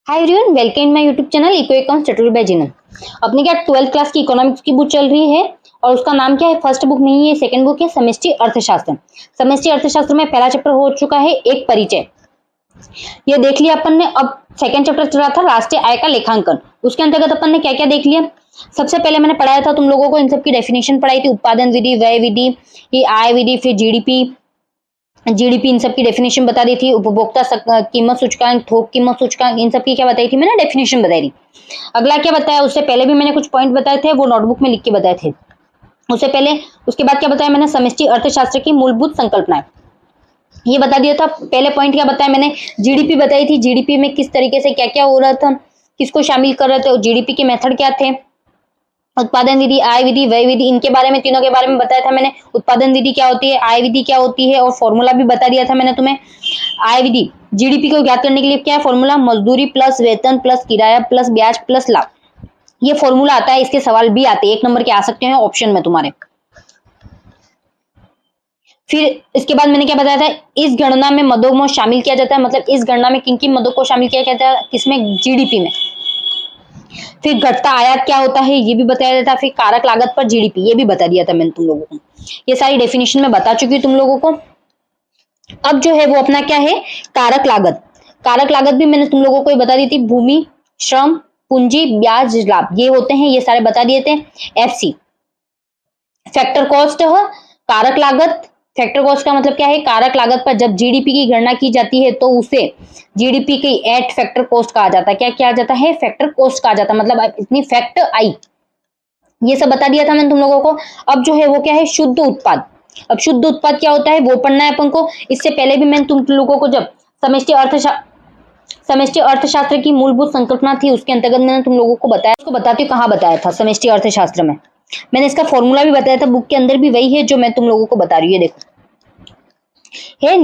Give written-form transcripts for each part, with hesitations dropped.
Hi everyone, welcome my YouTube channel eco accounts tutorial by जिनन। अपनी क्या 12th class की इकोनॉमिक्स की बुक चल रही है और उसका नाम क्या है, फर्स्ट बुक नहीं है, सेकंड बुक है समष्टि अर्थशास्त्र। समष्टि अर्थशास्त्र में पहला चैप्टर हो चुका है एक परिचय, ये देख लिया अपन ने। अब सेकंड चैप्टर चल रहा था राष्ट्रीय आय का लेखांकन। उसके अंतर्गत अपन ने क्या क्या देख लिया। सबसे पहले मैंने पढ़ाया था तुम लोगों को, इन सब की डेफिनेशन पढ़ाई थी, उत्पादन विधि, व्यय विधि, ये आय विधि, फिर जीडीपी इन सब की डेफिनेशन बता दी थी। उपभोक्ता कीमत सूचकांक, थोक कीमत सूचकांक, इन सब की क्या बताई थी मैंने, डेफिनेशन बताई थी। अगला क्या बताया, उससे पहले भी मैंने कुछ पॉइंट बताए थे, वो नोटबुक में लिख के बताए थे उससे पहले। उसके बाद क्या बताया मैंने, समष्टि अर्थशास्त्र की मूलभूत संकल्पनाएं, ये बता दिया था। पहले पॉइंट क्या बताया मैंने, जीडीपी बताई थी, जीडीपी में किस तरीके से क्या क्या हो रहा था, किसको शामिल कर रहे थे, जीडीपी के मेथड क्या थे, उत्पादन विधि, आय विधि, व्यय विधि, इनके बारे में, तीनों के बारे में बताया था मैंने। उत्पादन विधि क्या होती है, आय विधि क्या होती है, और फॉर्मूला भी बता दिया था मैंने तुम्हें। आय विधि, जीडीपी को ज्ञात करने के लिए क्या है फॉर्मूला, मजदूरी प्लस वेतन प्लस किराया प्लस ब्याज प्लस लाभ, ये फॉर्मूला आता है। इसके सवाल भी आते हैं, 1 नंबर के आ सकते हैं ऑप्शन में तुम्हारे। फिर इसके बाद मैंने क्या बताया था, इस गणना में मदों को शामिल किया जाता है, मतलब इस गणना में किन किन मदों को शामिल किया जाता है, किसमें, जीडीपी में। फिर घटता आयात क्या होता है ये भी बताया जाता है। फिर कारक लागत पर जीडीपी, ये भी बता दिया था मैंने तुम लोगों को। ये सारी डेफिनेशन में बता चुकी हूँ तुम लोगों को। अब जो है वो अपना क्या है, कारक लागत। कारक लागत भी मैंने तुम लोगों को बता दी थी, भूमि, श्रम, पूंजी, ब्याज, लाभ, ये होते हैं, ये सारे बता दिए थे। एफसी, फैक्टर कॉस्ट, कारक लागत। फैक्टर कॉस्ट का मतलब क्या है, कारक लागत पर जब जीडीपी की गणना की जाती है तो उसे जीडीपी की एट फैक्टर कॉस्ट कहा जाता है। क्या किया जाता है, फैक्टर कॉस्ट कहा जाता है, मतलब इतनी फैक्ट आई, ये सब बता दिया था मैंने तुम लोगों को। अब जो है वो क्या है, शुद्ध उत्पाद। अब शुद्ध उत्पाद क्या होता है वो पढ़ना है अपन को। इससे पहले भी मैंने तुम लोगों को जब समष्टि अर्थशास्त्र की मूलभूत संकल्पना थी उसके अंतर्गत मैंने तुम लोगों को बताया, उसको बताती हूँ कहाँ बताया था। समष्टि अर्थशास्त्र में मैंने इसका फॉर्मूला भी बताया था, बुक के अंदर भी वही है जो मैं तुम लोगों को बता रही हूँ। ये देखो है,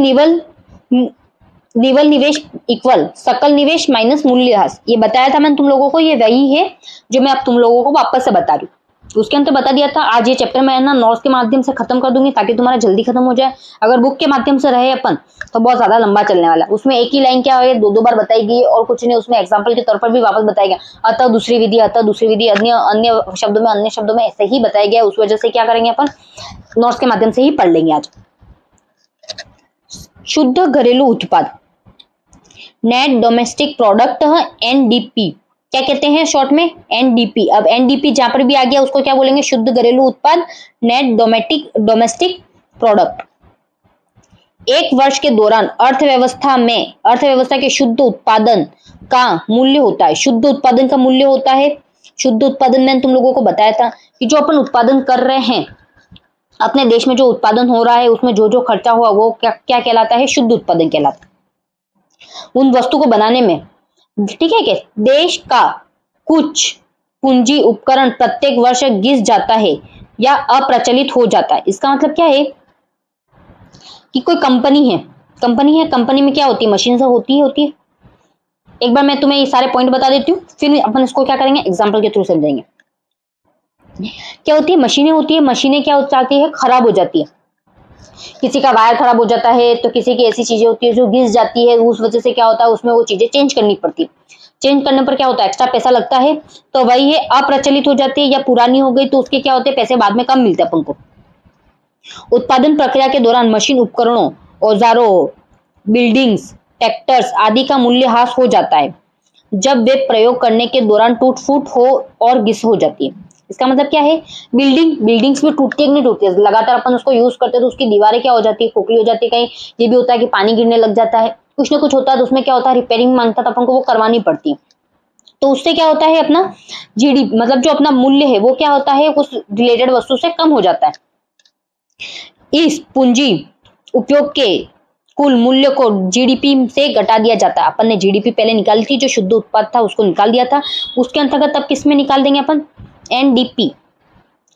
निवल निवेश इक्वल सकल निवेश माइनस मूल्यह्रास, ये बताया था मैंने तुम लोगों को, ये वही है जो मैं अब तुम लोगों को वापस से बता रही हूँ। उसके अंदर बता दिया था। आज ये चैप्टर मैं ना नोट्स के माध्यम से खत्म कर दूंगी ताकि तुम्हारा जल्दी खत्म हो जाए। अगर बुक के माध्यम से रहे अपन तो बहुत ज्यादा लंबा चलने वाला है। उसमें एक ही लाइन क्या है, 2-2 बार बताई गई और कुछ नहीं, उसमें एग्जाम्पल के तौर पर भी वापस बताया गया। अतः दूसरी विधि, अतः दूसरी विधि, अन्य अन्य शब्दों में ऐसे ही बताया गया। उस वजह से क्या करेंगे अपन, नोट्स के माध्यम से ही पढ़ लेंगे आज। शुद्ध घरेलू उत्पाद, नेट डोमेस्टिक प्रोडक्ट, एनडीपी, क्या कहते हैं शॉर्ट में, एनडीपी। अब एनडीपी जहां पर भी आ गया उसको क्या बोलेंगे, शुद्ध घरेलू उत्पाद, नेट डोमेस्टिक प्रोडक्ट। एक वर्ष के दौरान अर्थव्यवस्था के शुद्ध उत्पादन का मूल्य होता है। शुद्ध उत्पादन का मूल्य होता है, शुद्ध उत्पादन मैंने तुम लोगों को बताया था कि जो अपन उत्पादन कर रहे हैं, अपने देश में जो उत्पादन हो रहा है उसमें जो जो खर्चा हुआ वो क्या क्या कहलाता है, शुद्ध उत्पादन कहलाता है। उन वस्तु को बनाने में, ठीक है, क्या देश का कुछ पूंजी उपकरण प्रत्येक वर्ष घिस जाता है या अप्रचलित हो जाता है। इसका मतलब क्या है कि कोई कंपनी है, कंपनी में क्या होती है, मशीन सब होती है। एक बार मैं तुम्हें ये सारे पॉइंट बता देती हूँ, फिर अपन इसको क्या करेंगे, एग्जाम्पल के थ्रू समझेंगे। क्या होती है, मशीनें होती है। मशीनें क्या हो जाती है, खराब हो जाती है। किसी का वायर खराब हो जाता है तो किसी की ऐसी चीजें होती है जो घिस जाती है, उस वजह से क्या होता है, उसमें वो चीजें चेंज करनी पड़ती है। चेंज करने पर क्या होता है, एक्स्ट्रा पैसा लगता है। तो वही है, अप्रचलित हो जाती है या पुरानी हो गई तो उसके क्या होते हैं, पैसे बाद में कम मिलते हैं अपन को। उत्पादन प्रक्रिया के दौरान मशीन उपकरणों, औजारों, बिल्डिंग्स, ट्रैक्टर्स आदि का मूल्य ह्रास हो जाता है जब वे प्रयोग करने के दौरान टूट फूट हो और घिस हो जाती है। इसका मतलब क्या है, बिल्डिंग्स भी टूटती है कि नहीं टूटती है, लगातार अपन उसको यूज करते हैं तो उसकी दीवारें क्या हो जाती है, खोखली हो जाती है। कहीं ये भी होता है कि पानी गिरने लग जाता है, कुछ ना कुछ होता है तो उसमें क्या होता है, रिपेयरिंग मांगता है तो अपन को वो करवानी पड़ती है। तो उससे क्या होता है, अपना जीडीपी मतलब जो अपना मूल्य है वो क्या होता है, उस रिलेटेड वस्तु से कम हो जाता है। इस पूंजी उपयोग के कुल मूल्य को जीडीपी से घटा दिया जाता है। अपन ने जीडीपी पहले निकाली थी, जो शुद्ध उत्पाद था उसको निकाल दिया था। उसके अंतर्गत अब किस में निकाल देंगे अपन, एनडीपी।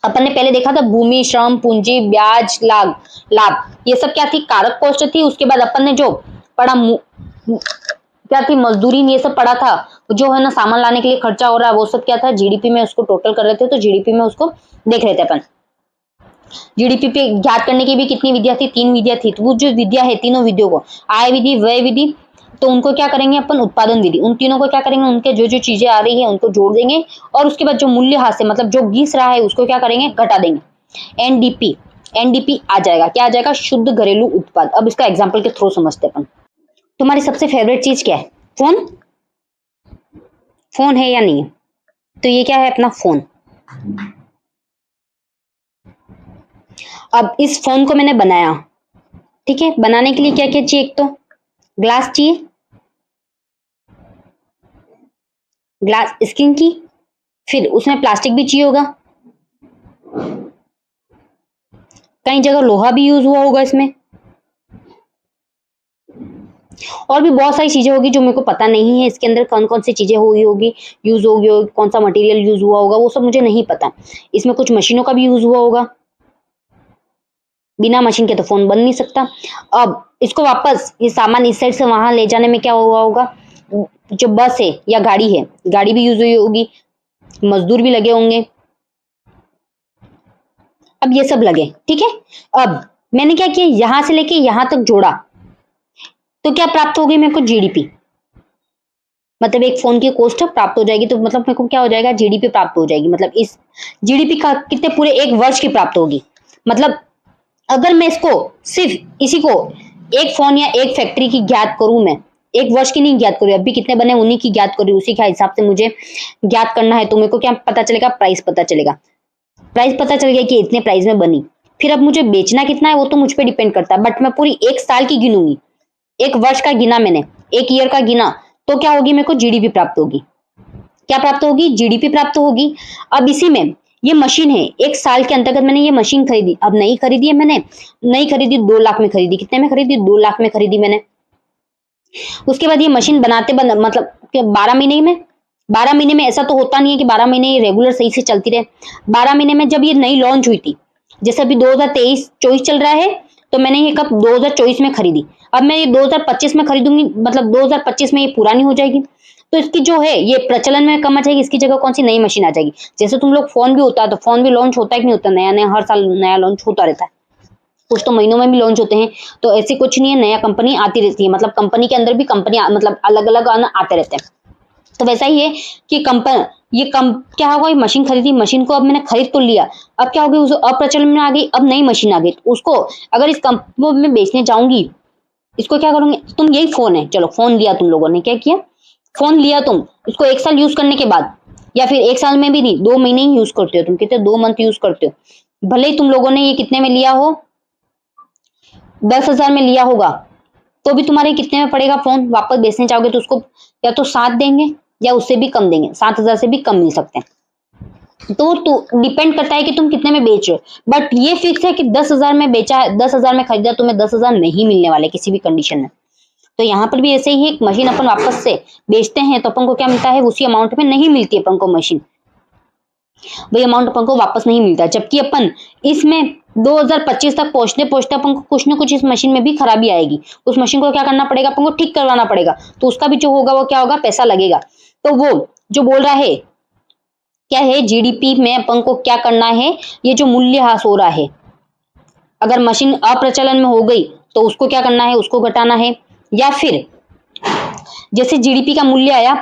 अपन ने पहले देखा था भूमि, श्रम, पूंजी, ब्याज, लाभ, ये सब क्या थी, कारक कॉस्ट थी। उसके बाद अपन ने जो पढ़ा क्या थी, मजदूरी, ये सब पढ़ा था। जो है ना सामान लाने के लिए खर्चा हो रहा है वो सब क्या था, जीडीपी में उसको टोटल कर रहे थे, तो जीडीपी में उसको देख रहे थे अपन। जीडीपी पे ज्ञात करने की भी कितनी विधियां थी, 3 विधियां थी। तो वो जो विद्या है, तीनों विधियों को, आय विधि, व्यय विधि, तो उनको क्या करेंगे अपन, उत्पादन विधि, उन तीनों को क्या करेंगे, उनके जो जो चीजें आ रही है उनको जोड़ देंगे और उसके बाद जो मूल्यह्रास है मतलब जो घिस रहा है उसको क्या करेंगे, घटा देंगे। एनडीपी, एनडीपी आ जाएगा, क्या आ जाएगा, शुद्ध घरेलू उत्पाद। अब इसका एग्जाम्पल के थ्रू समझते अपन। तुम्हारी सबसे फेवरेट चीज क्या है, फोन, फोन है या नहीं? तो ये क्या है अपना फोन। अब इस फोन को मैंने बनाया, ठीक है, बनाने के लिए क्या क्या चाहिए, एक तो ग्लास चाहिए, ग्लास स्किन की, फिर उसमें प्लास्टिक भी चाहिए होगा, कई जगह लोहा भी यूज हुआ होगा इसमें, और भी बहुत सारी चीजें होगी जो मेरे को पता नहीं है इसके अंदर कौन कौन सी चीजें हुई होगी, यूज होगी, कौन सा मटेरियल यूज हुआ होगा वो सब मुझे नहीं पता। इसमें कुछ मशीनों का भी यूज हुआ होगा, बिना मशीन के तो फोन बन नहीं सकता। अब इसको वापस ये सामान इस साइड से वहां ले जाने में क्या हुआ होगा, जो बस है या गाड़ी है, गाड़ी भी यूज हुई होगी, मजदूर भी लगे होंगे, अब ये सब लगे, ठीक है। अब मैंने क्या किया, यहां से लेके यहां तक जोड़ा, तो क्या प्राप्त होगी मेरे को, जीडीपी, मतलब एक फोन की कॉस्ट प्राप्त हो जाएगी, तो मतलब मेरे को क्या हो जाएगा, जीडीपी प्राप्त हो जाएगी। मतलब इस जीडीपी का कितने, पूरे एक वर्ष की प्राप्त होगी। मतलब अगर मैं इसको सिर्फ इसी को एक फोन या एक फैक्ट्री की ज्ञात करूं, मैं एक वर्ष की नहीं ज्ञात करूं, अभी कितने बने उन्हीं की ज्ञात करूं, उसी के हिसाब से मुझे ज्ञात करना है, तो मेरे को क्या पता चलेगा, प्राइस पता चलेगा, प्राइस पता चल गया कि इतने प्राइस में बनी। फिर अब मुझे बेचना कितना है वो तो मुझ पर डिपेंड करता है, बट मैं पूरी एक साल की गिनूंगी, एक वर्ष का गिना मैंने, एक ईयर का गिना, तो क्या होगी, मेरे को जीडीपी प्राप्त होगी। क्या प्राप्त होगी, जीडीपी प्राप्त होगी। अब इसी में ये मशीन है, एक साल के अंतर्गत मैंने ये मशीन खरीदी, अब नहीं खरीदी है मैंने, नहीं खरीदी, 2 लाख में खरीदी, कितने में खरीदी, 2 लाख में खरीदी मैंने। उसके बाद ये मशीन बनाते मतलब 12 महीने में, 12 महीने में ऐसा तो होता नहीं है कि 12 महीने रेगुलर सही से चलती रहे। 12 महीने में जब ये नई लॉन्च हुई थी, जैसे अभी 2023-24 चल रहा है, तो मैंने ये कब 2024 में खरीदी, अब मैं ये 2025 में खरीदूंगी, मतलब 2025 में ये पुरानी हो जाएगी, तो इसकी जो है ये प्रचलन में कम आ जाएगी, इसकी जगह कौन सी नई मशीन आ जाएगी। जैसे तुम लोग फोन भी होता है, तो फोन भी लॉन्च होता है कि नहीं होता, नया नया हर साल नया लॉन्च होता रहता है, कुछ तो महीनों में भी लॉन्च होते हैं, तो ऐसे कुछ नहीं है, नया कंपनी आती रहती है, मतलब कंपनी के अंदर भी कंपनी मतलब अलग अलग आते रहते हैं। तो वैसा ही है कि क्या होगा, ये मशीन खरीदी, मशीन को अब मैंने खरीद तो लिया, अब क्या होगी, उस अप्रचलन में आ गई, अब नई मशीन आ गई, तो उसको अगर इस कंपनी में बेचने जाऊंगी, इसको क्या करूंगी, तुम यही फोन है, चलो फोन लिया तुम लोगों ने, क्या किया, फोन लिया तुम, इसको 1 साल यूज करने के बाद, या फिर 1 साल में भी नहीं, 2 महीने ही यूज करते हो तुम, कितने 2 मंथ यूज करते हो, भले ही तुम लोगों ने ये कितने में लिया हो, 10,000 में लिया होगा, तो भी तुम्हारे कितने में पड़ेगा फोन, वापस बेचने चाहोगे तो उसको या तो 7 देंगे या उससे भी कम देंगे, 7,000 से भी कम मिल सकते हैं। तो डिपेंड करता है कि तुम कितने में बेच रहे हो, बट ये फिक्स है कि 10,000 में बेचा है, 10,000 में खरीदा, तुम्हें 10,000 नहीं मिलने वाले किसी भी कंडीशन में। तो यहाँ पर भी ऐसे ही एक मशीन अपन वापस से बेचते हैं, तो अपन को क्या मिलता है, उसी अमाउंट में नहीं मिलती अपन को मशीन, वही अमाउंट अपन को वापस नहीं मिलता, जबकि अपन इसमें 2025 तक पहुंचते पहुंचते अपन को कुछ ना कुछ इस मशीन में भी खराबी आएगी, उस मशीन को क्या करना पड़ेगा, अपन को ठीक करवाना पड़ेगा, तो उसका भी जो होगा वो क्या होगा, पैसा लगेगा। तो वो जो बोल रहा है क्या है, जीडीपी में अपन को क्या करना है, ये जो मूल्यह्रास हो रहा है, अगर मशीन अप्रचलन में हो गई तो उसको क्या करना है, उसको घटाना है, या फिर जैसे जीडीपी का मूल्य आया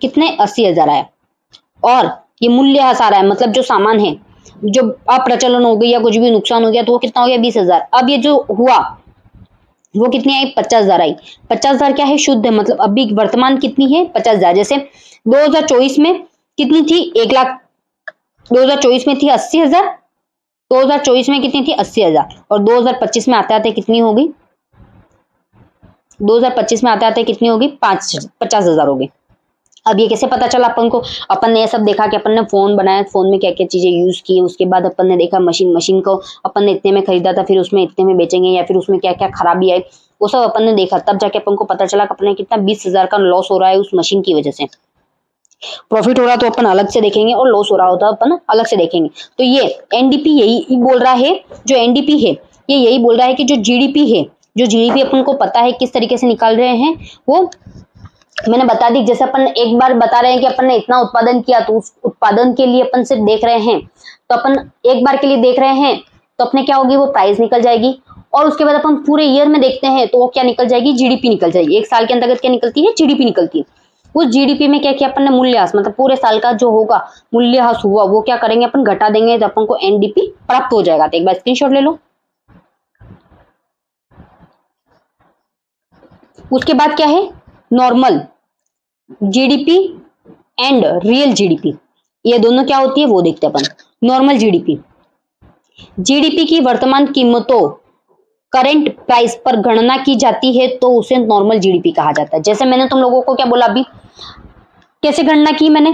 कितने, 80,000 आया, और ये मूल्यह्रास आ रहा है, मतलब जो सामान है जो अप्रचलन हो गई या कुछ भी नुकसान हो गया, तो वो कितना हो गया, 20,000। अब ये जो हुआ वो कितनी आई, 50,000 आई। 50,000 क्या है, शुद्ध है, मतलब अभी वर्तमान कितनी है, 50,000। जैसे 2024 में कितनी थी, 1 लाख, 2024 में थी 80,000, 2024 में कितनी थी, 80,000, और 2025 में आते आते कितनी होगी, 2025 में आते आते कितनी होगी, 50,000 होगी। अब ये कैसे पता चला अपन को, अपन ने ये सब देखा कि अपन ने फोन बनाया, फोन में क्या क्या चीजें यूज की, उसके बाद अपन ने देखा मशीन को अपन ने इतने में खरीदा था, फिर उसमें इतने में बेचेंगे, या फिर उसमें क्या क्या खराबी आई, वो सब अपन ने देखा, तब जाके अपन को पता चला कि अपन ने कितना 20,000 का लॉस हो रहा है उस मशीन की वजह से। प्रॉफिट हो रहा तो अपन अलग से देखेंगे, और लॉस हो रहा होता अपन अलग से देखेंगे। तो ये एनडीपी यही बोल रहा है, जो एनडीपी है ये यही बोल रहा है कि जो जीडीपी है, जो जीडीपी अपन को पता है किस तरीके से निकाल रहे हैं, वो मैंने बता दी। जैसे अपन एक बार बता रहे हैं कि अपन ने इतना उत्पादन किया, तो उस उत्पादन के लिए अपन सिर्फ देख रहे हैं, तो अपन एक बार के लिए देख रहे हैं, तो अपने क्या होगी, वो प्राइस निकल जाएगी, और उसके बाद अपन पूरे ईयर में देखते हैं तो वो क्या निकल जाएगी, जीडीपी निकल जाएगी। एक साल के अंतर्गत क्या निकलती है, जीडीपी निकलती है। उस जीडीपी में क्या किया अपन ने, मूल्यह्रास, मतलब पूरे साल का जो होगा मूल्यह्रास हुआ वो क्या करेंगे अपन, घटा देंगे, तो अपन को एनडीपी प्राप्त हो जाएगा। तो एक बार स्क्रीनशॉट ले लो। उसके बाद क्या है, normal GDP and real GDP, ये दोनों क्या होती है वो देखते हैं अपन। नॉर्मल जीडीपी, जीडीपी की वर्तमान कीमतों करंट प्राइस पर गणना की जाती है तो उसे नॉर्मल जीडीपी कहा जाता है। जैसे मैंने तुम लोगों को क्या बोला अभी, कैसे गणना की मैंने,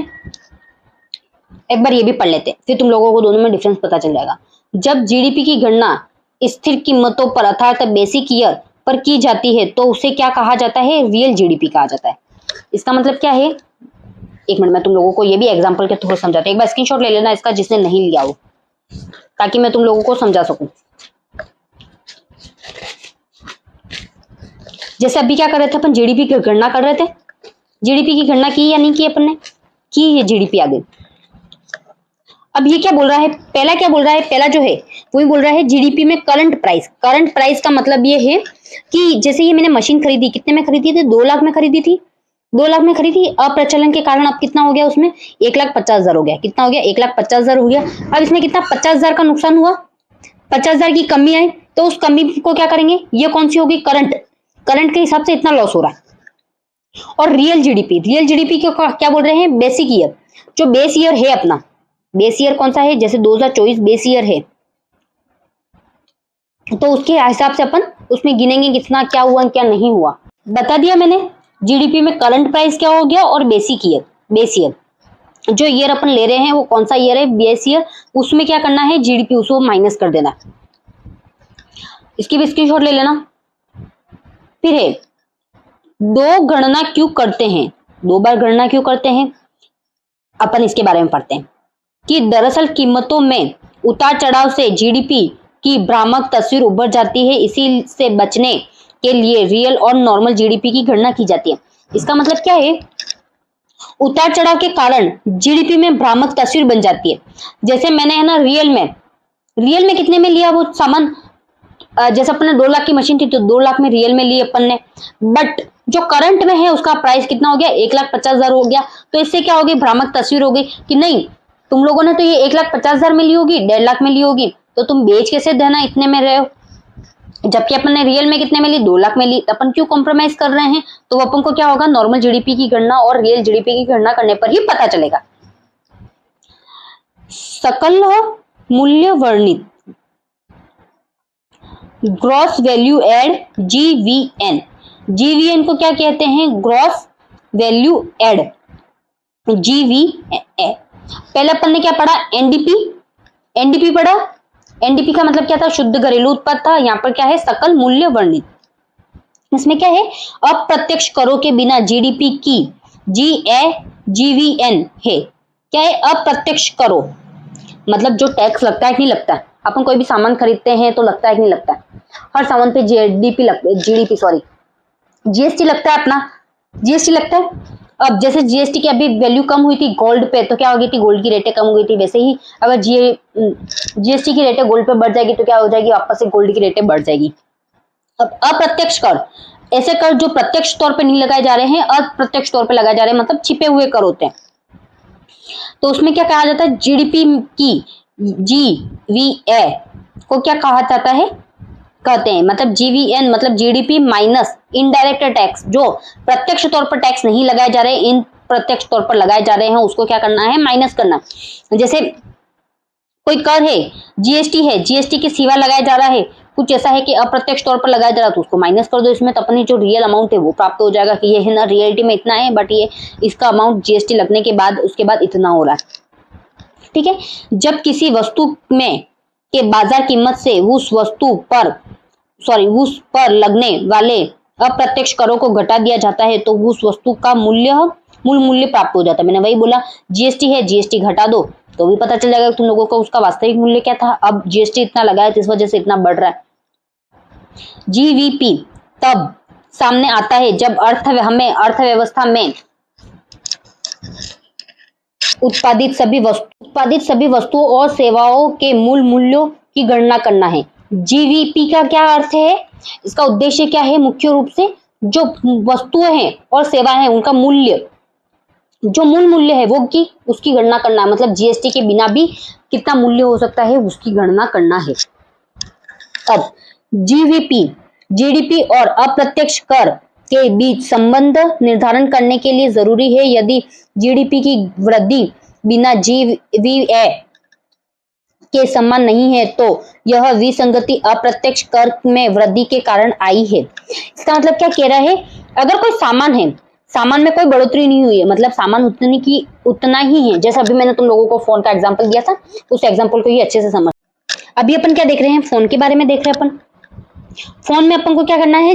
एक बार ये भी पढ़ लेते हैं, फिर तुम लोगों को दोनों में डिफरेंस पता चल जाएगा। जब जीडीपी की गणना स्थिर कीमतों पर अर्थात बेसिक ईयर पर की जाती है तो उसे क्या कहा जाता है, रियल जीडीपी कहा जाता है। इसका मतलब क्या है, एक मिनट में तुम लोगों को ये भी एग्जांपल के थ्रू समझाते हैं। एक बार स्क्रीनशॉट ले लेना इसका जिसने नहीं लिया हो, ताकि मैं तुम लोगों को समझा सकूं। जैसे अभी क्या कर रहे थे अपन, जीडीपी की गणना कर रहे थे। जीडीपी की गणना की या नहीं की अपन ने, की, ये जीडीपी आ गई। अब ये क्या बोल रहा है, पहला क्या बोल रहा है, पहला जो है वही बोल रहा है जीडीपी में करंट प्राइस। करंट प्राइस का मतलब ये है कि जैसे ये मैंने मशीन खरीदी, कितने में खरीदी थी, 2 लाख में खरीदी थी, 2 लाख में खरीदी। अप्रचलन के कारण अब कितना हो गया उसमें, 1,50,000 हो गया। कितना हो गया, 1,50,000 हो गया। अब इसमें कितना, 50,000 का नुकसान हुआ, 50,000 की कमी आई, तो उस कमी को क्या करेंगे, ये कौन सी होगी, करंट, करंट के हिसाब से इतना लॉस हो रहा है। और रियल जीडीपी, रियल जीडीपी क्या बोल रहे हैं, बेसिक ईयर, जो बेस ईयर है अपना, बेस ईयर कौन सा है, जैसे 2024 बेस ईयर है, तो उसके हिसाब से अपन उसमें गिनेंगे कितना क्या हुआ क्या नहीं हुआ। बता दिया मैंने, जीडीपी में करंट प्राइस क्या हो गया और बेसिक ईयर, बेस ईयर, जो ईयर अपन ले रहे हैं वो कौन सा ईयर है, बेस ईयर, उसमें क्या करना है, जीडीपी उसको माइनस कर देना। इसकी भी स्क्रीनशॉट ले लेना। फिर है, दो गणना क्यों करते हैं, 2 बार गणना क्यों करते हैं, अपन इसके बारे में पढ़ते हैं कि दरअसल कीमतों में उतार चढ़ाव से जीडीपी की भ्रामक तस्वीर उभर जाती है, इसी से बचने के लिए रियल और नॉर्मल जीडीपी की गणना की जाती है। इसका मतलब क्या है, उतार चढ़ाव के कारण जीडीपी में भ्रामक तस्वीर बन जाती है। जैसे मैंने है ना रियल में कितने में लिया वो सामान, जैसे अपन ने 2 लाख की मशीन थी तो 2 लाख में रियल में ली अपन ने, बट जो करंट में है उसका प्राइस कितना हो गया, 1,50,000 हो गया। तो इससे क्या होगी, भ्रामक तस्वीर हो गई कि नहीं तुम लोगों ने तो ये 1,50,000 में ली होगी, 1.5 लाख में ली होगी, तो तुम बेच कैसे देना इतने में रहे हो, जबकि अपन ने रियल में कितने में ली, 2 लाख में ली। अपन क्यों कॉम्प्रोमाइज कर रहे हैं, तो अपन को क्या होगा, नॉर्मल जीडीपी की गणना और रियल जीडीपी की गणना करने पर ही पता चलेगा। सकल मूल्य वर्णित, gross value add, GVN, GVN को क्या कहते हैं, ग्रॉस वैल्यू एड, जीवीए। पहले अपन ने क्या पढ़ा, एनडीपी, एनडीपी पढ़ा। एनडीपी का मतलब क्या था, शुद्ध घरेलू उत्पाद था। यहाँ पर क्या है, सकल मूल्य वर्णित। इसमें क्या है, अप्रत्यक्ष करों के बिना जीडीपी की जीवीएन है। क्या है, अप्रत्यक्ष करों, मतलब जो टैक्स लगता है कि नहीं लगता है, अपन कोई भी सामान खरीदते हैं तो लगता है कि नहीं लगता है, हर सामान पे जीडीपी लगता है, जीडीपी सॉरी जीएसटी लगता है, अपना जीएसटी लगता है। अब जैसे जीएसटी की अभी वैल्यू कम हुई थी गोल्ड पे, तो क्या हो गई थी, गोल्ड की रेटें कम हो गई थी। वैसे ही अगर जीएसटी की रेटें गोल्ड पे बढ़ जाएगी तो क्या हो जाएगी, वापस से गोल्ड की रेटें बढ़ जाएगी। अब अप्रत्यक्ष कर, ऐसे कर जो प्रत्यक्ष तौर पे नहीं लगाए जा रहे हैं, अप्रत्यक्ष तौर पे लगाए जा रहे हैं, मतलब छिपे हुए कर होते हैं। तो उसमें क्या कहा जाता है, जीडीपी की जीवीए को क्या कहा जाता है, कहते हैं, मतलब जीवीएन मतलब जीडीपी माइनस इनडायरेक्ट टैक्स, जो प्रत्यक्ष तौर पर टैक्स नहीं लगाए जा रहे, इन प्रत्यक्ष तौर पर लगाए जा रहे हैं, उसको क्या करना है, माइनस करना। जैसे कोई कर है, जीएसटी है, जीएसटी के सिवा लगाया जा रहा है, कुछ ऐसा है कि अप्रत्यक्ष तौर पर लगाया जा रहा है, तो उसको माइनस कर दो इसमें, तो अपनी जो रियल अमाउंट है वो प्राप्त हो जाएगा कि ये है ना रियलिटी में इतना है, बट ये इसका अमाउंट जीएसटी लगने के बाद उसके बाद इतना हो रहा है। ठीक है, जब किसी वस्तु में के बाजार कीमत से उस पर लगने वाले अप्रत्यक्ष करों को घटा दिया जाता है तो उस वस्तु का मूल मूल्य प्राप्त हो जाता है। मैंने वही बोला, जीएसटी है, जीएसटी घटा दो तो भी पता चल जाएगा तुम लोगों को उसका वास्तविक मूल्य क्या था। अब जीएसटी इतना लगाया तो इस वजह से इतना बढ़ रहा है। जीवीपी तब सामने आता है जब अर्थव्यवस्था में उत्पादित सभी वस्तुओं और सेवाओं के मूल मूल्यों की गणना करना है। जीवीपी का क्या अर्थ है, इसका उद्देश्य क्या है, मुख्य रूप से जो वस्तुएं हैं और सेवाएं हैं उनका मूल्य, जो मूल मूल्य है वो की उसकी गणना करना है, मतलब जीएसटी के बिना भी कितना मूल्य हो सकता है उसकी गणना करना है। अब जीवीपी, जीडीपी और अप्रत्यक्ष कर के बीच संबंध निर्धारण करने के लिए जरूरी है। यदि जीडीपी की वृद्धि बिना जीवीए के समान नहीं है तो यह विसंगति अप्रत्यक्ष कर में वृद्धि के कारण आई है। इसका मतलब क्या कह रहा है, अगर कोई सामान है, सामान में कोई बढ़ोतरी नहीं हुई है, मतलब सामान उतना ही है, जैसा अभी मैंने तुम लोगों को फोन का एग्जांपल दिया था, उस एग्जांपल को ही अच्छे से समझ। अभी अपन क्या देख रहे हैं, फोन के बारे में देख रहे हैं अपन। फोन में अपन को क्या करना है,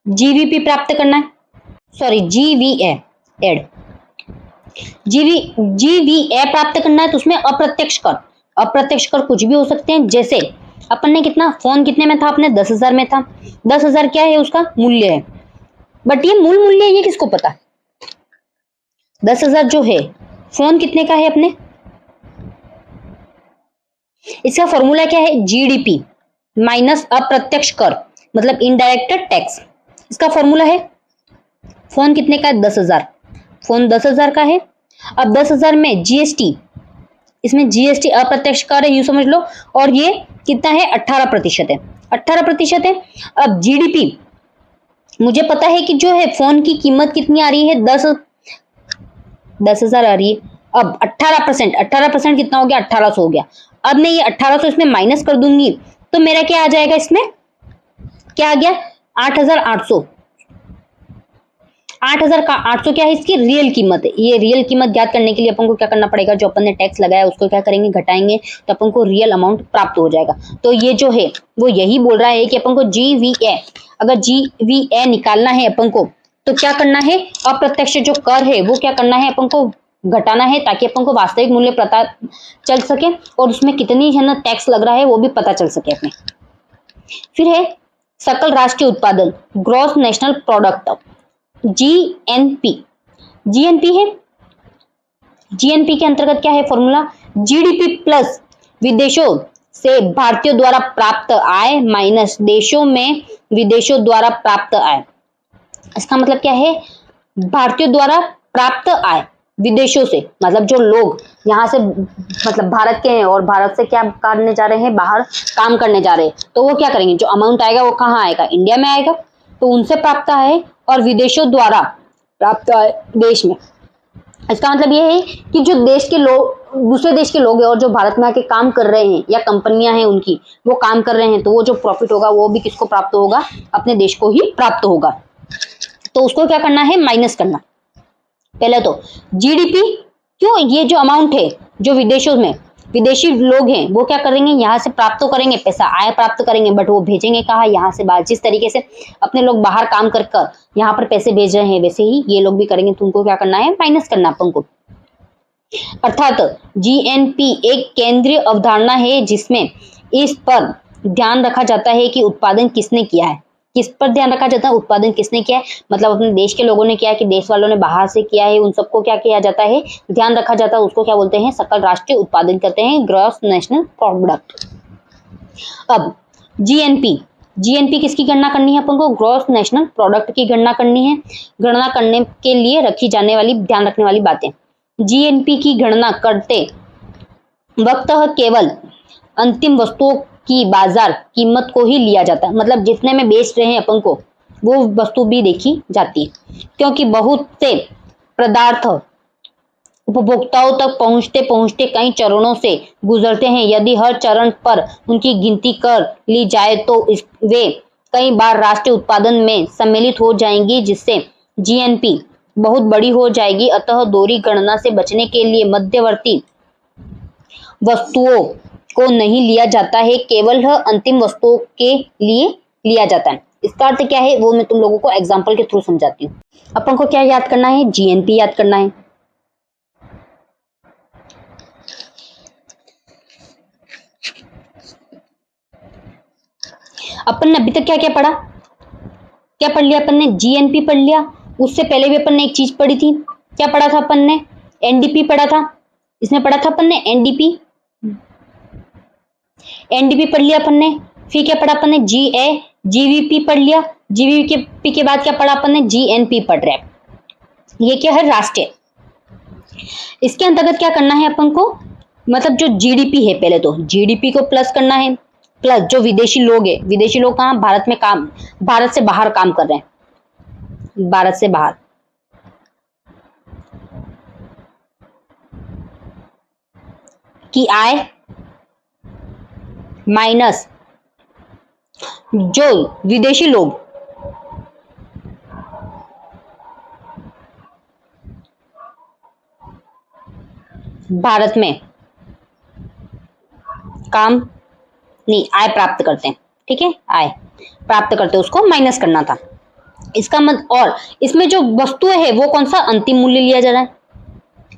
जीवीपी प्राप्त करना है, सॉरी जीवीए एड जीवीए प्राप्त करना है, तो उसमें अप्रत्यक्ष कर कुछ भी हो सकते हैं। जैसे अपन ने कितना, फोन कितने में था, अपने 10,000 में था, 10,000 क्या है उसका मूल्य है, बट ये मूल मूल्य ये किसको पता, 10,000 जो है फोन कितने का है अपने, इसका फॉर्मूला क्या है, जीडीपी माइनस अप्रत्यक्ष कर मतलब इनडायरेक्ट टैक्स। इसका फॉर्मूला है, फोन कितने का है, 10,000, फोन 10,000 का है। अब 10,000 में जीएसटी, इसमें जीएसटी अप्रत्यक्ष कर है यूं समझ लो, और ये कितना है, 18% है, 18% है। अब जीडीपी, मुझे पता है कि जो है फोन की कीमत कितनी आ रही है, 10,000 आ रही है। अब 18% कितना हो गया, 1,800 हो गया। अब मैं ये 1,800 इसमें माइनस कर दूंगी तो मेरा क्या आ जाएगा, इसमें क्या आ गया, 8,800। 8,800 क्या है, इसकी रियल कीमत है। ये रियल कीमत ज्ञात करने के लिए अपन को क्या करना पड़ेगा, जो अपन ने टैक्स लगाया उसको क्या करेंगे, घटाएंगे, तो अपन को रियल अमाउंट प्राप्त हो जाएगा। तो ये जो है वो यही बोल रहा है कि अपन को जीवीए, अगर जीवीए निकालना है अपन को तो क्या करना है, अप्रत्यक्ष जो कर है वो क्या करना है, अपन को घटाना है, ताकि अपन को वास्तविक मूल्य पता चल सके और उसमें कितनी है ना टैक्स लग रहा है वो भी पता चल सके अपने। फिर है सकल राष्ट्रीय उत्पादन, gross national product, GNP. GNP है, जीएनपी के अंतर्गत क्या है फॉर्मूला, जीडीपी प्लस विदेशों से भारतीयों द्वारा प्राप्त आय माइनस देशों में विदेशों द्वारा प्राप्त आय। इसका मतलब क्या है, भारतीयों द्वारा प्राप्त आय विदेशों से, मतलब जो लोग यहाँ से मतलब भारत के हैं और भारत से क्या करने जा रहे हैं, बाहर काम करने जा रहे हैं, तो वो क्या करेंगे, जो अमाउंट आएगा वो कहाँ आएगा, इंडिया में आएगा, तो उनसे प्राप्त आय और विदेशों द्वारा प्राप्त आय देश में। इसका मतलब ये है कि जो देश के लोग, दूसरे देश के लोग हैं और जो भारत में आके काम कर रहे हैं या कंपनियां हैं उनकी, वो काम कर रहे हैं, तो वो जो प्रॉफिट होगा वो भी किसको प्राप्त होगा, अपने देश को ही प्राप्त होगा। तो उसको क्या करना है, माइनस करना। पहले तो जीडीपी, क्यों, ये जो अमाउंट है जो विदेशों में विदेशी लोग हैं वो क्या करेंगे, यहाँ से प्राप्त तो करेंगे, पैसा आय प्राप्त करेंगे, बट वो भेजेंगे कहाँ, यहाँ से बाहर। जिस तरीके से अपने लोग बाहर काम कर कर यहाँ पर पैसे भेज रहे हैं वैसे ही ये लोग भी करेंगे, तो उनको क्या करना है, माइनस करना अपन को। अर्थात जीएनपी एक केंद्रीय अवधारणा है जिसमें इस पर ध्यान रखा जाता है कि उत्पादन किसने किया है, किस पर ध्यान रखा जाता है, उत्पादन किसने किया है, मतलब अपने देश के लोगों ने किया है कि देश वालों ने बाहर से किया है, उन सबको क्या किया जाता है, ध्यान रखा जाता है। उसको क्या बोलते हैं, सकल राष्ट्रीय उत्पादन करते हैं, ग्रॉस नेशनल प्रोडक्ट। अब जीएनपी, जीएनपी किसकी गणना करनी है अपन को, ग्रॉस नेशनल प्रोडक्ट की गणना करनी है। गणना करने के लिए रखी जाने वाली, ध्यान रखने वाली बातें, जीएनपी की गणना करते वक्त केवल अंतिम वस्तुओं की बाजार कीमत को ही लिया जाता है, मतलब जितने में बेच रहे हैं अपन को वो वस्तु भी देखी जाती है, क्योंकि बहुत से पदार्थ उपभोक्ताओं तक पहुंचते पहुंचते कई चरणों से गुजरते हैं। यदि हर चरण पर उनकी गिनती कर ली जाए तो वे कई बार राष्ट्रीय उत्पादन में सम्मिलित हो जाएंगी, जिससे जीएनपी बहुत बड़ी हो जाएगी। अतः दोहरी गणना से बचने के लिए मध्यवर्ती वस्तुओं को नहीं लिया जाता है, केवल अंतिम वस्तुओं के लिए लिया जाता है। इसका अर्थ क्या है वो मैं तुम लोगों को एग्जांपल के थ्रू समझाती हूँ। अपन को क्या याद करना है, जीएनपी याद करना है। अपन ने अभी तक क्या क्या पढ़ा, क्या पढ़ लिया अपन ने, जीएनपी पढ़ लिया। उससे पहले भी अपन ने एक चीज पढ़ी थी, क्या पढ़ा था अपन ने, एनडीपी पढ़ा था। इसमें पढ़ा था अपन ने एनडीपी, एनडीपी पढ़ लिया अपन ने, फिर क्या पढ़ा अपन ने, जीवीपी पढ़ लिया, जीवीपी के बाद क्या पढ़ा अपन ने, जीएनपी पढ़ रहे हैं। ये क्या है, राष्ट्रीय। इसके अंतर्गत क्या करना है अपन को, मतलब जो जीडीपी है, पहले तो जीडीपी को प्लस करना है, प्लस जो विदेशी लोग है, विदेशी लोग कहाँ, भारत में काम, भारत से बाहर काम कर रहे हैं, भारत से बाहर, की आय माइनस जो विदेशी लोग भारत में काम नहीं, आय प्राप्त करते हैं, ठीक है, आय प्राप्त करते हैं, उसको माइनस करना था। इसका मतलब, और इसमें जो वस्तुएं है वो कौन सा, अंतिम मूल्य लिया जा रहा है।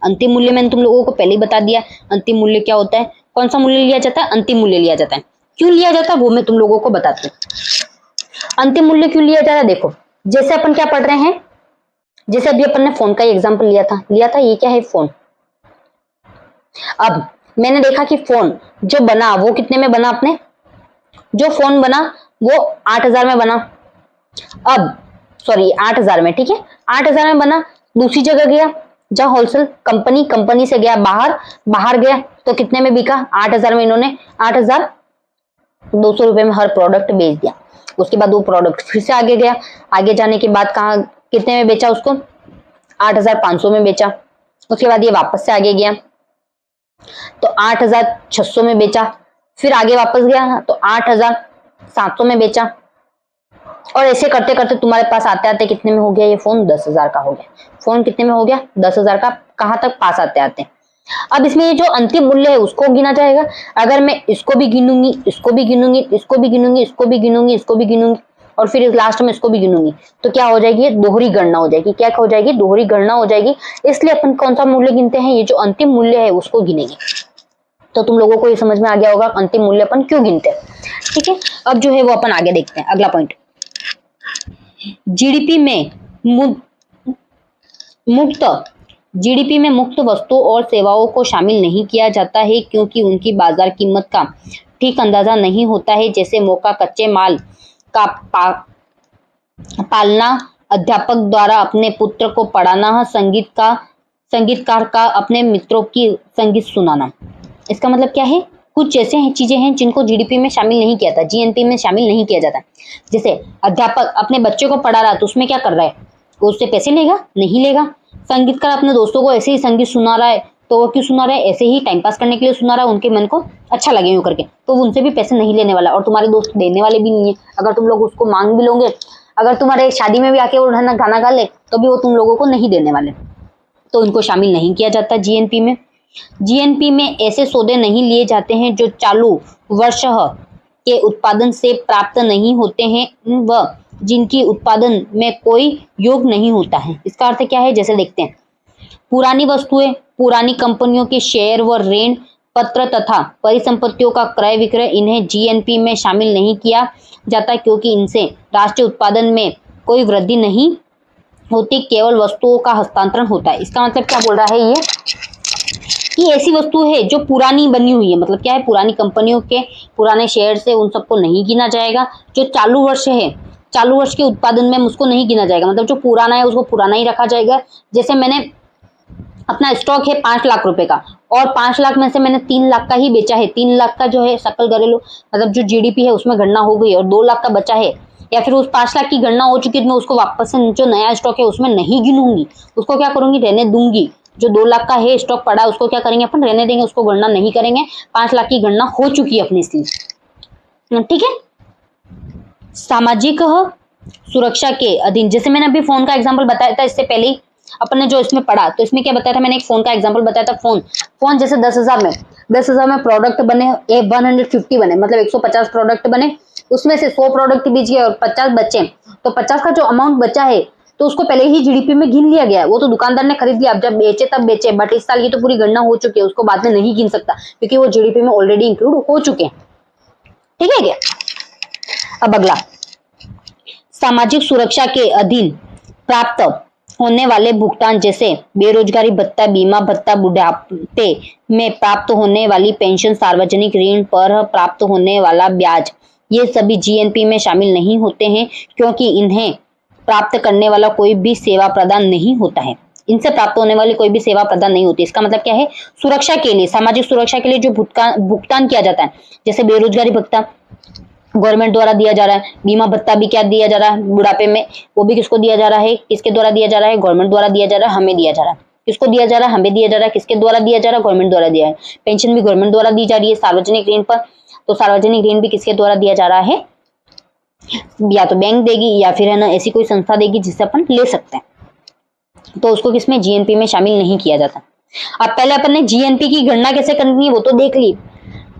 अंतिम मूल्य मैंने तुम लोगों को पहले ही बता दिया, अंतिम मूल्य क्या होता है, कौन सा मूल्य लिया जाता है, अंतिम मूल्य लिया जाता है। क्यों लिया जाता है वो मैं तुम लोगों को बताती हूँ। अंतिम मूल्य क्यों लिया जा रहा है, देखो जैसे अपन क्या पढ़ रहे हैं, जैसे अभी अपन ने फोन का एग्जाम्पल लिया था, ये क्या है, फोन। अब मैंने देखा कि फोन जो बना वो कितने में बना, अपने जो फोन बना वो 8,000 में बना, अब सॉरी 8,000 में, ठीक है, 8,000 में बना। दूसरी जगह गया, जहां होलसेल कंपनी से गया बाहर गया तो कितने में बिका, 8,000 में। इन्होंने 8,200 रुपए में हर प्रोडक्ट बेच दिया। उसके बाद वो प्रोडक्ट फिर से आगे गया, आगे जाने के बाद कहा कितने में बेचा उसको, 8,500 में बेचा। उसके बाद ये वापस से आगे गया तो 8,600 में बेचा, फिर आगे वापस गया तो 8,700 में बेचा, और ऐसे करते करते तुम्हारे पास आते आते कितने में हो गया, ये फोन 10,000 का हो गया। फोन कितने में हो गया, 10,000 का। कहां तक, पास आते आते। अब इसमें ये जो अंतिम मूल्य है उसको गिना जाएगा। अगर मैं इसको भी गिनूंगी, इसको भी गिनूंगी, इसको भी गिनूंगी, इसको भी गिनूंगी, इसको भी गिनूंगी, और फिर लास्ट में इसको भी गिनूंगी, तो क्या हो जाएगी, दोहरी गणना हो जाएगी। क्या हो जाएगी, दोहरी गणना हो जाएगी। इसलिए अपन कौन सा मूल्य गिनते हैं, ये जो अंतिम मूल्य है उसको गिनेंगे। तो तुम लोगों को ये समझ में आ गया होगा अंतिम मूल्य अपन क्यों गिनते हैं, ठीक है। अब जो है वो अपन आगे देखते हैं, अगला पॉइंट। जीडीपी में मुक्त वस्तुओं और सेवाओं को शामिल नहीं किया जाता है क्योंकि उनकी बाजार कीमत का ठीक अंदाजा नहीं होता है। जैसे मौका, कच्चे माल का पालना, अध्यापक द्वारा अपने पुत्र को पढ़ाना, संगीतकार का अपने मित्रों की संगीत सुनाना। इसका मतलब क्या है, कुछ ऐसे चीजें हैं जिनको जीडीपी में शामिल नहीं किया था, जीएनपी में शामिल नहीं किया जाता। जैसे अध्यापक अपने बच्चे को पढ़ा रहा तो उसमें क्या कर रहा है, वो उससे पैसे लेगा, नहीं लेगा। संगीतकार अपने दोस्तों को ऐसे ही संगीत सुना रहा है, तो वो क्यों सुना रहा है, ऐसे ही टाइम पास करने के लिए सुना रहा है, उनके मन को अच्छा लगे यूं करके, तो उनसे भी पैसे नहीं लेने वाला, और तुम्हारे दोस्त देने वाले भी नहीं है। अगर तुम लोग उसको मांग भी लोगे, अगर तुम्हारे शादी में भी आके वो गाना गा ले तो भी वो तुम लोगों को नहीं देने वाले, तो उनको शामिल नहीं किया जाता जीएनपी में। जीएनपी में ऐसे सौदे नहीं लिए जाते हैं जो चालू वर्ष के उत्पादन से प्राप्त नहीं होते हैं व जिनकी उत्पादन में कोई योग नहीं होता है। इसका अर्थ क्या है, जैसे देखते हैं, पुरानी वस्तुएं, पुरानी कंपनियों के शेयर व ऋण पत्र तथा परिसंपत्तियों का क्रय विक्रय, इन्हें जीएनपी में शामिल नहीं किया जाता क्योंकि इनसे राष्ट्रीय उत्पादन में कोई वृद्धि नहीं होती, केवल वस्तुओं का हस्तांतरण होता है। इसका मतलब क्या बोल रहा है ये, कि ऐसी वस्तु है जो पुरानी बनी हुई है, मतलब क्या है, पुरानी कंपनियों के पुराने शेयर से उन सबको नहीं गिना जाएगा। जो चालू वर्ष है, चालू वर्ष के उत्पादन में उसको नहीं गिना जाएगा, मतलब जो पुराना है उसको पुराना ही रखा जाएगा। जैसे मैंने अपना स्टॉक है 5 लाख रुपए का, और 5 लाख में से मैंने 3 लाख का ही बेचा है, 3 लाख का जो है सकल घरेलू मतलब जो जीडीपी है उसमें गणना हो गई, और 2 लाख का बचा है, या फिर उस 5 लाख की गणना हो चुकी है, तो मैं उसको वापस से जो नया स्टॉक है उसमें नहीं गिनूंगी, उसको क्या करूंगी, रहने दूंगी। जो 2 लाख का है स्टॉक पड़ा, उसको क्या करेंगे अपन, रहने देंगे, उसको गणना नहीं करेंगे। 5 लाख की गणना हो चुकी है अपनी, इसलिए, ठीक है। सामाजिक सुरक्षा के अधीन, जैसे मैंने अभी फोन का एग्जांपल बताया था इससे पहले अपन ने जो इसमें पढ़ा, तो इसमें क्या बताया था, मैंने एक फोन का एग्जांपल बताया था। फोन जैसे 10,000 में प्रोडक्ट बने, 150 बने, मतलब 150 प्रोडक्ट बने, उसमें से 100 प्रोडक्ट बेच गए और 50 बचे, तो 50 का जो अमाउंट बचा है तो उसको पहले ही जीडीपी में गिन लिया गया है। वो तो दुकानदार ने खरीद लिया, अब जब बेचे तब बेचे, बट इस साल की तो पूरी गणना हो चुकी है, उसको बाद में नहीं गिन सकता क्योंकि वो जीडीपी में ऑलरेडी इंक्लूड हो चुके हैं, ठीक है क्या। अब अगला, सामाजिक सुरक्षा के अधीन प्राप्त होने वाले भुगतान जैसे बेरोजगारी भत्ता, बीमा भत्ता, बुढ़ापे में प्राप्त होने वाली पेंशन, सार्वजनिक ऋण पर प्राप्त होने वाला ब्याज, ये सभी जीएनपी में शामिल नहीं होते हैं क्योंकि इन्हें प्राप्त करने वाला कोई भी सेवा प्रदान नहीं होता है। इनसे प्राप्त होने वाली कोई भी सेवा प्रदान नहीं होती। इसका मतलब क्या है, सुरक्षा के लिए, सामाजिक सुरक्षा के लिए जो भुगतान किया जाता है, जैसे बेरोजगारी भत्ता गवर्नमेंट द्वारा दिया जा रहा है, बीमा भत्ता भी क्या दिया जा रहा है बुढ़ापे में, वो भी किसको दिया जा रहा है, किसके द्वारा दिया जा रहा है, गवर्नमेंट द्वारा दिया जा रहा है, हमें दिया जा रहा है। किसको दिया जा रहा है, हमें दिया जा रहा है। किसके द्वारा दिया जा रहा है, गवर्नमेंट द्वारा दिया है। पेंशन भी गवर्नमेंट द्वारा दी जा रही है। सार्वजनिक ऋण पर, तो सार्वजनिक ऋण भी किसके द्वारा दिया जा रहा है, या तो बैंक देगी या फिर है ना ऐसी कोई संस्था देगी जिससे अपन ले सकते हैं, तो उसको किसमें, जीएनपी में शामिल नहीं किया जाता। अब पहले अपन ने जीएनपी की गणना कैसे करनी है वो तो देख ली,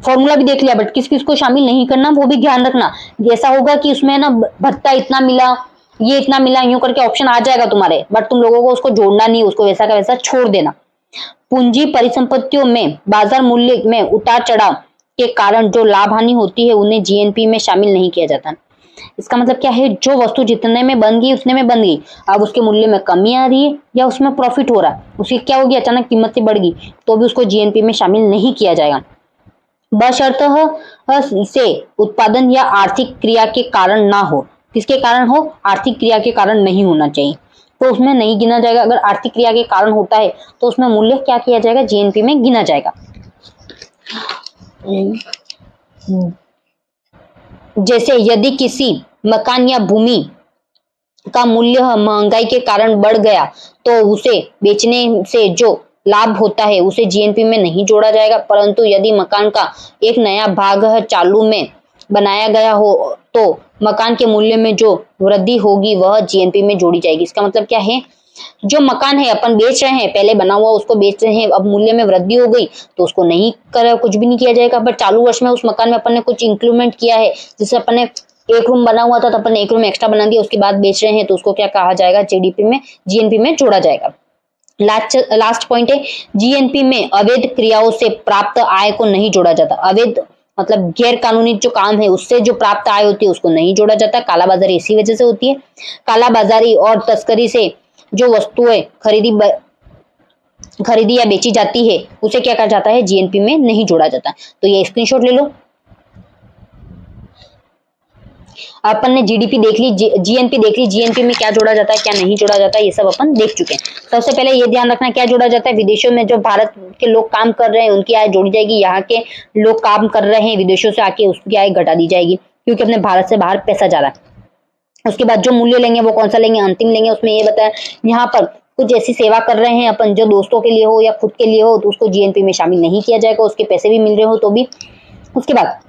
फॉर्मूला भी देख लिया, बट किस किस को शामिल नहीं करना वो भी ध्यान रखना। जैसा होगा कि उसमें ना भत्ता इतना मिला, ये इतना मिला, यूं करके ऑप्शन आ जाएगा तुम्हारे, बट तुम लोगों को उसको जोड़ना नहीं, उसको वैसा का वैसा छोड़ देना। पूंजी परिसंपत्तियों में बाजार मूल्य में उतार चढ़ाव के कारण जो लाभ हानि होती है उन्हें जीएनपी में शामिल नहीं किया जाता। इसका मतलब क्या है, जो वस्तु जितने में बन गई उतने में बन गई, अब उसके मूल्य में कमी आ रही है या उसमें प्रॉफिट हो रहा है, उसकी क्या होगी, अचानक कीमत से बढ़ गई, तो भी उसको जीएनपी में शामिल नहीं किया जाएगा। बशर्त से उत्पादन या आर्थिक क्रिया के कारण ना हो। किसके कारण हो, आर्थिक क्रिया के कारण नहीं होना चाहिए, तो उसमें नहीं गिना जाएगा। अगर आर्थिक क्रिया के कारण होता है तो उसमें मूल्य क्या किया जाएगा, जीएनपी में गिना जाएगा। जैसे यदि किसी मकान या भूमि का मूल्य महंगाई के कारण बढ़ गया तो उसे बेचने से जो लाभ होता है उसे जीएनपी में नहीं जोड़ा जाएगा, परंतु यदि मकान का एक नया भाग चालू में बनाया गया हो तो मकान के मूल्य में जो वृद्धि होगी वह जीएनपी में जोड़ी जाएगी। इसका मतलब क्या है, जो मकान है अपन बेच रहे हैं, पहले बना हुआ उसको बेच रहे हैं, अब मूल्य में वृद्धि हो गई तो उसको नहीं कर कुछ भी नहीं किया जाएगा। बट चालू वर्ष में उस मकान में अपन ने कुछ इंक्रीमेंट किया है, जिससे अपन ने एक रूम बना हुआ था तो अपन ने एक रूम एक्स्ट्रा बना दिया, उसके बाद बेच रहे हैं तो उसको क्या कहा जाएगा, जीडीपी में, जीएनपी में जोड़ा जाएगा। लास्ट पॉइंट है, जीएनपी में अवैध क्रियाओं से प्राप्त आय को नहीं जोड़ा जाता। अवैध मतलब गैर कानूनी जो काम है उससे जो प्राप्त आय होती है उसको नहीं जोड़ा जाता। कालाबाजारी इसी वजह से होती है। कालाबाजारी और तस्करी से जो वस्तुएं खरीदी या बेची जाती है उसे क्या कहा जाता है, जीएनपी में नहीं जोड़ा जाता। तो ये स्क्रीनशॉट ले लो। अपन ने जीडीपी देख ली, जीएनपी देख ली, जीएनपी में क्या जोड़ा जाता है क्या नहीं जोड़ा जाता है ये सब अपन देख चुके हैं। सबसे पहले ये ध्यान रखना क्या जोड़ा जाता है, विदेशों में जो भारत के लोग काम कर रहे हैं उनकी आय जोड़ी जाएगी, यहाँ के लोग काम कर रहे हैं विदेशों से आके उसकी आय घटा दी जाएगी क्योंकि अपने भारत से बाहर पैसा जा रहा है। उसके बाद जो मूल्य लेंगे वो कौन सा लेंगे, अंतिम लेंगे। उसमें ये बताया यहाँ पर कुछ ऐसी सेवा कर रहे हैं अपन जो दोस्तों के लिए हो या खुद के लिए हो तो उसको जीएनपी में शामिल नहीं किया जाएगा, उसके पैसे भी मिल रहे हो तो भी। उसके बाद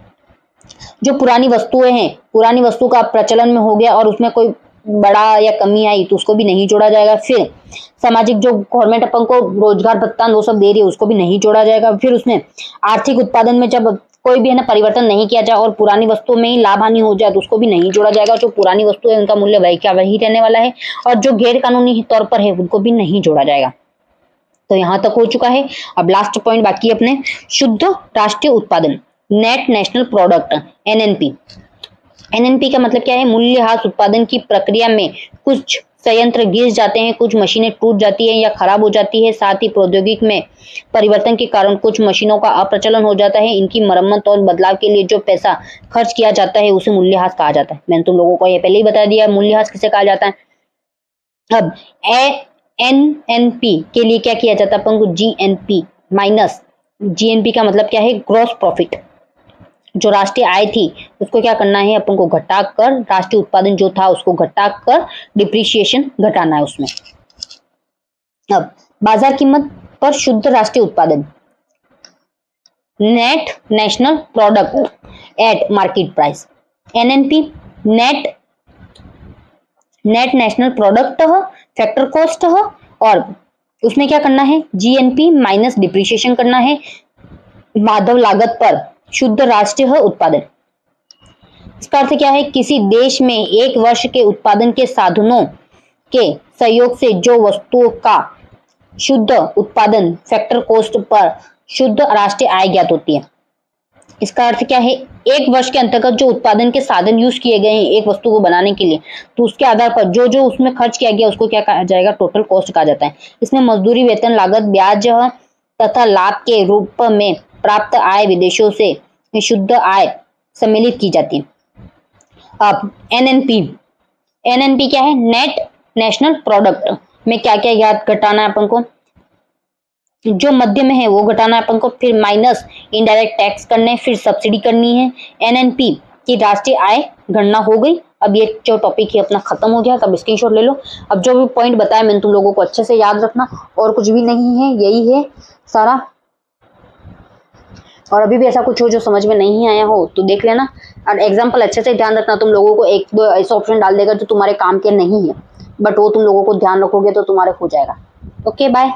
जो पुरानी वस्तुएं हैं, पुरानी वस्तु का प्रचलन में हो गया और उसमें कोई बड़ा या कमी आई तो उसको भी नहीं जोड़ा जाएगा। फिर सामाजिक जो गवर्नमेंट अपन को रोजगार भत्ता वो सब दे रही है उसको भी नहीं जोड़ा जाएगा। फिर उसमें आर्थिक उत्पादन में जब कोई भी है ना परिवर्तन नहीं किया जाए और पुरानी वस्तुओं में ही लाभ हानि हो जाए तो उसको भी नहीं जोड़ा जाएगा। जो पुरानी वस्तु है उनका मूल्य वही का वही रहने वाला है और जो गैर कानूनी तौर पर है उनको भी नहीं जोड़ा जाएगा। तो यहाँ तक हो चुका है। अब लास्ट पॉइंट बाकी अपने, शुद्ध राष्ट्रीय उत्पादन, net national product, NNP. NNP का मतलब क्या है, मूल्यह्रास उत्पादन की प्रक्रिया में कुछ संयंत्र गिर जाते हैं, कुछ मशीनें टूट जाती हैं या खराब हो जाती है। साथ ही प्रौद्योगिकी में परिवर्तन के कारण कुछ मशीनों का अप्रचलन हो जाता है। इनकी मरम्मत और बदलाव के लिए जो पैसा खर्च किया जाता है उसे मूल्यह्रास कहा जाता है। मैंने तुम लोगों को ये पहले ही बता दिया मूल्यह्रास किसे कहा जाता है। अब एनएनपी के लिए क्या किया जाता है, अपन को जीएनपी माइनस, जीएनपी का मतलब क्या है, ग्रॉस प्रॉफिट। जो राष्ट्रीय आय थी उसको क्या करना है, अपन को घटा कर, राष्ट्रीय उत्पादन जो था उसको घटा कर डिप्रिसिएशन घटाना है उसमें। अब बाजार कीमत पर शुद्ध राष्ट्रीय उत्पादन, net national product at market price. NNP net national product factor cost और उसमें क्या करना है, जीएनपी माइनस डिप्रिसिएशन करना है माधव लागत पर शुद्ध राष्ट्रीय उत्पादन। इसका अर्थ क्या है, किसी देश में एक वर्ष के उत्पादन के साधनों के सहयोग से जो वस्तुओं का शुद्ध उत्पादन फैक्टर कॉस्ट पर शुद्ध राष्ट्रीय आय ज्ञात होती है। इसका अर्थ क्या है, एक वर्ष के अंतर्गत जो उत्पादन के साधन यूज किए गए हैं एक वस्तु को बनाने के लिए, तो उसके आधार पर जो जो उसमें खर्च किया गया उसको क्या कहा जाएगा, टोटल कॉस्ट कहा जाता है। इसमें मजदूरी, वेतन, लागत, ब्याज तथा लाभ के रूप में प्राप्त आय, विदेशों से शुद्ध आय सम्मिलित की जाती है। अब एनएनपी, एनएनपी क्या है, नेट नेशनल प्रोडक्ट में क्या क्या याद घटाना है अपन को, जो मध्य में है वो घटाना है अपन को, फिर माइनस इनडायरेक्ट टैक्स करने, फिर सब्सिडी करनी है। एनएनपी की राष्ट्रीय आय गणना हो गई। अब ये जो टॉपिक है अपना खत्म हो गया, तब स्क्रीनशॉट ले लो। अब जो भी पॉइंट बताया मैंने तुम लोगों को अच्छे से याद रखना, और कुछ भी नहीं है, यही है सारा। और अभी भी ऐसा कुछ हो जो समझ में नहीं आया हो तो देख लेना, और एग्जाम्पल अच्छे से ध्यान रखना। तुम लोगों को एक दो ऐसे ऑप्शन डाल देगा जो तुम्हारे काम के नहीं है, बट वो तुम लोगों को ध्यान रखोगे तो तुम्हारे हो जाएगा। Okay bye.